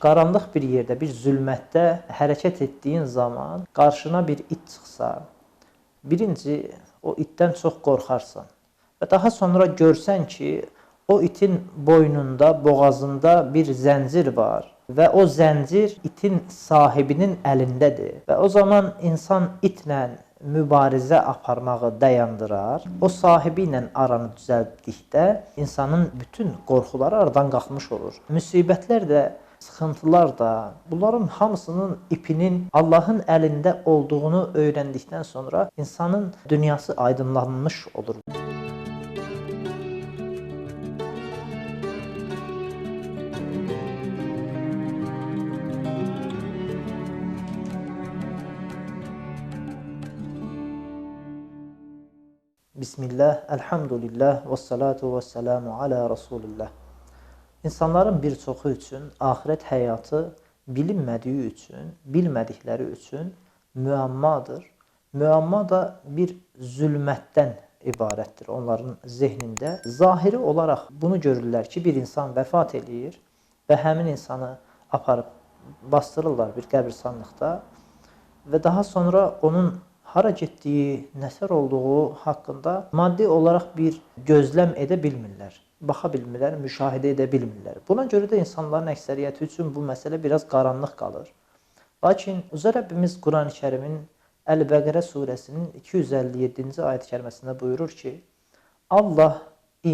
qaranlıq bir yerdə, bir zülmətdə hərəkət etdiyin zaman qarşına bir it çıxsa, birinci o itdən çox qorxarsan və daha sonra görsən ki, o itin boynunda, boğazında bir zəncir var və o zəncir itin sahibinin əlindədir və o zaman insan itlə mübarizə aparmağı dayandırar. O sahibi ilə aranı düzəltdikdə insanın bütün qorxuları aradan qalxmış olur. Müsibətlər də, sıxıntılar da, bunların hamısının ipinin Allahın əlində olduğunu öyrəndikdən sonra insanın dünyası aydınlanmış olur. Bismillah, elhamdülillah və salatu və selamu alə Rasulillah. İnsanların bir çoxu üçün axirət həyatı bilinmədiyi üçün, bilmədikləri üçün müəmmadır. Müəmma da bir zülmətdən ibarətdir onların zehnində. Zahiri olaraq bunu görürlər ki, bir insan vəfat eləyir və həmin insanı aparıb bastırırlar bir qəbirstanlıqda və daha sonra onun hara getdiyi, nəsər olduğu haqqında maddi olaraq bir gözləm edə bilmirlər, baxa bilmirlər, müşahidə edə bilmirlər. Buna görə də insanların əksəriyyəti üçün bu məsələ biraz qaranlıq qalır. Lakin Uca Rəbbimiz Quran-ı Kərimin Əl-Bəqərə surəsinin 257-ci ayət-i kəriməsində buyurur ki, Allah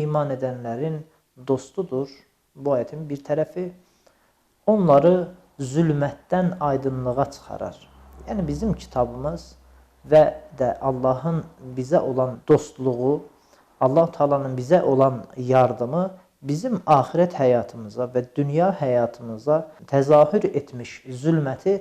iman edənlərin dostudur. Bu ayətin bir tərəfi onları zülmətdən aydınlığa çıxarar. Yəni bizim kitabımız və də Allahın bizə olan dostluğu, Allah-u Teala'nın bizə olan yardımı bizim axirət həyatımıza və dünya həyatımıza təzahür etmiş zülməti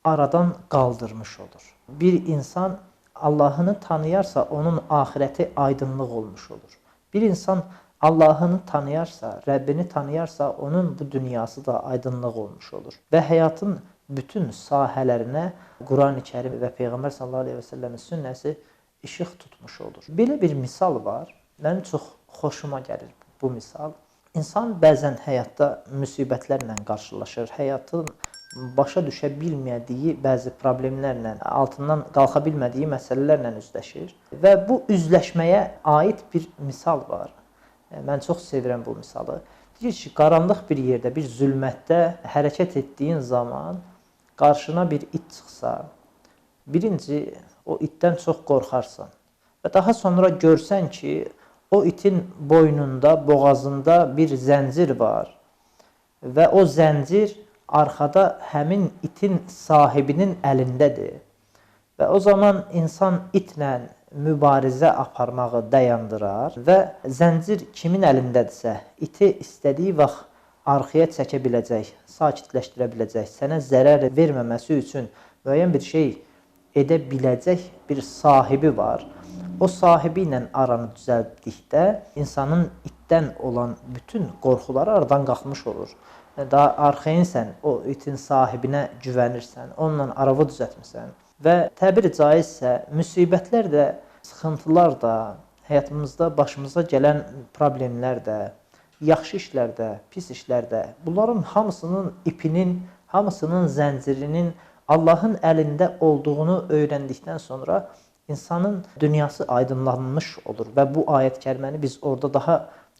aradan qaldırmış olur. Bir insan Allahını tanıyarsa, onun axirəti aydınlıq olmuş olur. Bir insan Allahını tanıyarsa, Rəbbini tanıyarsa, onun bu dünyası da aydınlıq olmuş olur. Və həyatın bütün sahələrinə Quran-ı Kərim və Peyğəmbər sallallahu aleyhi və səlləmin sünnəsi işıq tutmuş olur. Belə bir misal var. Mənim çox xoşuma gəlir bu misal. İnsan bəzən həyatda müsibətlərlə qarşılaşır. Həyatın başa düşə bilmədiyi bəzi problemlərlə, altından qalxa bilmədiyi məsələlərlə üzləşir. Və bu üzləşməyə aid bir misal var. Mən çox sevirəm bu misalı. Deyir ki, qaranlıq bir yerdə, bir zülmətdə hərəkət etdiyin zaman qarşına bir it çıxsa, birinci o itdən çox qorxarsan və daha sonra görsən ki, o itin boynunda, boğazında bir zəncir var və o zəncir arxada həmin itin sahibinin əlindədir və o zaman insan itlə mübarizə aparmağı dayandırar və zəncir kimin əlindədirsə, iti istədiyi vaxt arxaya çəkə biləcək, sakitləşdirə biləcək, sənə zərər verməməsi üçün müəyyən bir şey edə biləcək bir sahibi var. O sahibi ilə aranı düzəltdikdə insanın itdən olan bütün qorxuları aradan qalxmış olur. Daha arxayınsən, o itin sahibinə güvənirsən, onunla aravı düzəltmirsən və təbir caizsə, müsibətlər də, sıxıntılar da, həyatımızda başımıza gələn problemlər də, yaxşı işlər də, pis işlər də, bunların hamısının ipinin, hamısının zəncirinin Allahın əlində olduğunu öyrəndikdən sonra insanın dünyası aydınlanmış olur və bu ayət-i kəriməni biz orada daha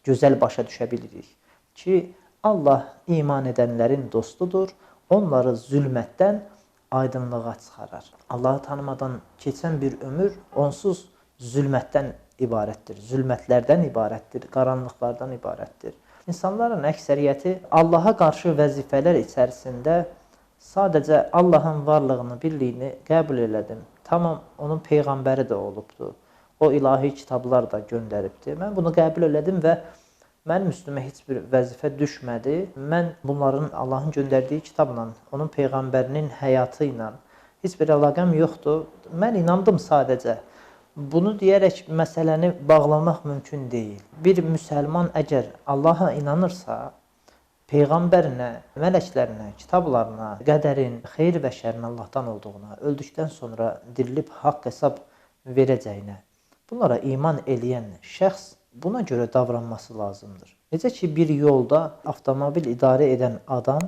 gözəl başa düşə bilirik ki, Allah iman edənlərin dostudur, onları zülmətdən aydınlığa çıxarar. Allahı tanımadan keçən bir ömür onsuz zülmətdən ibarətdir, zülmətlərdən ibarətdir, qaranlıqlardan ibarətdir. İnsanların əksəriyyəti Allaha qarşı vəzifələr içərisində sadəcə Allahın varlığını, birliyini qəbul elədim. Tamam, onun peyğəmbəri də olubdur. O ilahi kitablar da göndəribdir. Mən bunu qəbul elədim və mənim üstümə heç bir vəzifə düşmədi. Mən bunların Allahın göndərdiyi kitabla, onun peyğəmbərinin həyatı ilə heç bir əlaqəm yoxdur. Mən inandım sadəcə. Bunu deyərək məsələni bağlamaq mümkün deyil. Bir müsəlman əgər Allaha inanırsa, Peyğəmbərinə, mələklərinə, kitablarına, qədərin, xeyir və şərin Allahdan olduğuna, öldükdən sonra dirilib haqq hesab verəcəyinə, bunlara iman eləyən şəxs buna görə davranması lazımdır. Necə ki, bir yolda avtomobil idarə edən adam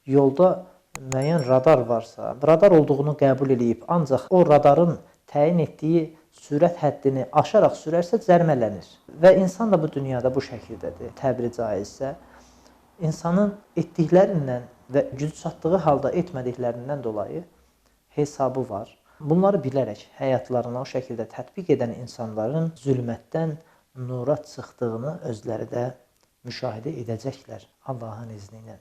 yolda müəyyən radar varsa, radar olduğunu qəbul edib, ancaq o radarın təyin etdiyi sürət həddini aşaraq sürərsə cərimələnir. Və insan da bu dünyada bu şəkildədir. Təbiri caizsə, insanın etdiklərindən və gücü çatdığı halda etmədiklərindən dolayı hesabı var. Bunları bilərək həyatlarına o şəkildə tətbiq edən insanların zülmətdən nura çıxdığını özləri də müşahidə edəcəklər Allahın izni ilə.